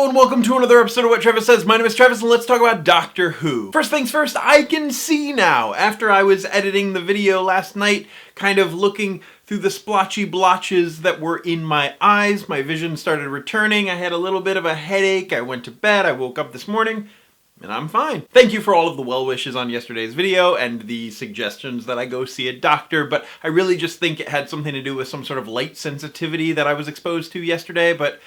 Hello and welcome to another episode of What Travis Says. My name is Travis and let's talk about Doctor Who. First things first, I can see now. After I was editing the video last night, kind of looking through the splotchy blotches that were in my eyes, my vision started returning. I had a little bit of a headache. I went to bed. I woke up this morning. And I'm fine. Thank you for all of the well wishes on yesterday's video and the suggestions that I go see a doctor, but I really just think it had something to do with some sort of light sensitivity that I was exposed to yesterday, but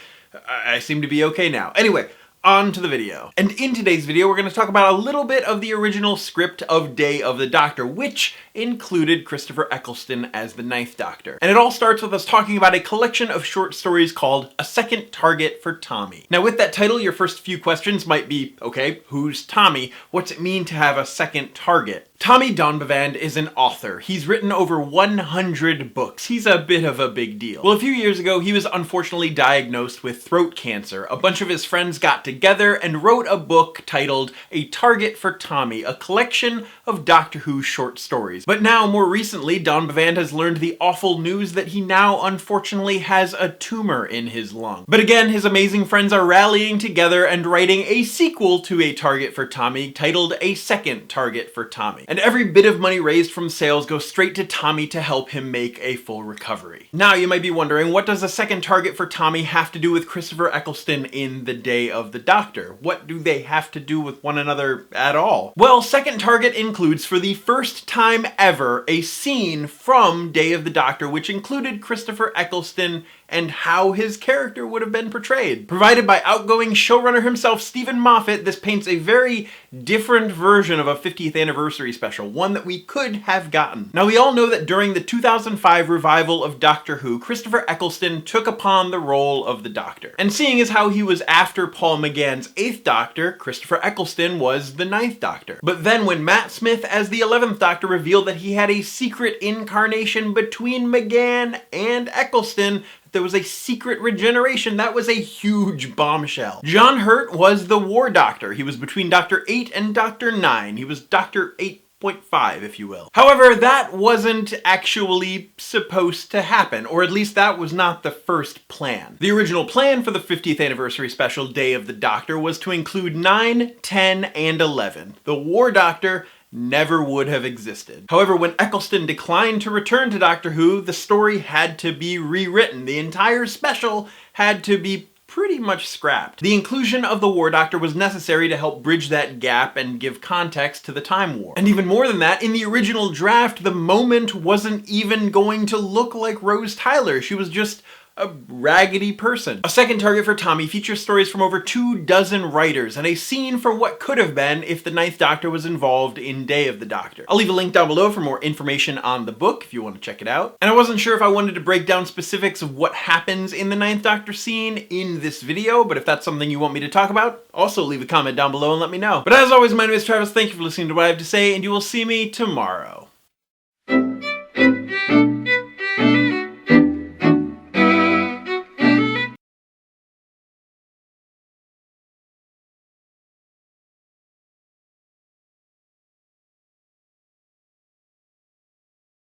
I seem to be okay now. Anyway, on to the video. And in today's video, we're going to talk about a little bit of the original script of Day of the Doctor, which included Christopher Eccleston as the Ninth Doctor. And it all starts with us talking about a collection of short stories called A Second Target for Tommy. Now with that title, your first few questions might be, okay, who's Tommy? What's it mean to have a second target? Tommy Donbevand is an author. He's written over 100 books. He's a bit of a big deal. Well, a few years ago, he was unfortunately diagnosed with throat cancer. A bunch of his friends got together and wrote a book titled A Target for Tommy, a collection of Doctor Who short stories. But now, more recently, Donbevand has learned the awful news that he now unfortunately has a tumor in his lung. But again, his amazing friends are rallying together and writing a sequel to A Target for Tommy titled A Second Target for Tommy. And every bit of money raised from sales goes straight to Tommy to help him make a full recovery. Now you might be wondering, what does A Second Target for Tommy have to do with Christopher Eccleston in the Day of the Doctor? What do they have to do with one another at all? Well, Second Target includes, for the first time ever, a scene from Day of the Doctor which included Christopher Eccleston and how his character would have been portrayed. Provided by outgoing showrunner himself, Stephen Moffat, this paints a very different version of a 50th anniversary special, one that we could have gotten. Now, we all know that during the 2005 revival of Doctor Who, Christopher Eccleston took upon the role of the Doctor. And seeing as how he was after Paul McGann's 8th Doctor, Christopher Eccleston was the 9th Doctor. But then when Matt Smith as the 11th Doctor revealed that he had a secret incarnation between McGann and Eccleston, there was a secret regeneration. That was a huge bombshell. John Hurt was the War Doctor. He was between Doctor 8 and Doctor 9. He was Doctor 8.5, if you will. However, that wasn't actually supposed to happen, or at least that was not the first plan. The original plan for the 50th anniversary special Day of the Doctor was to include 9, 10, and 11. The War Doctor never would have existed. However, when Eccleston declined to return to Doctor Who, the story had to be rewritten. The entire special had to be pretty much scrapped. The inclusion of the War Doctor was necessary to help bridge that gap and give context to the Time War. And even more than that, in the original draft, the Moment wasn't even going to look like Rose Tyler. She was just a raggedy person. A Second Target for Tommy features stories from over 24 writers and a scene for what could have been if the 9th Doctor was involved in Day of the Doctor. I'll leave a link down below for more information on the book if you want to check it out. And I wasn't sure if I wanted to break down specifics of what happens in the 9th Doctor scene in this video, but if that's something you want me to talk about, also leave a comment down below and let me know. But as always, my name is Travis. Thank you for listening to what I have to say, and you will see me tomorrow.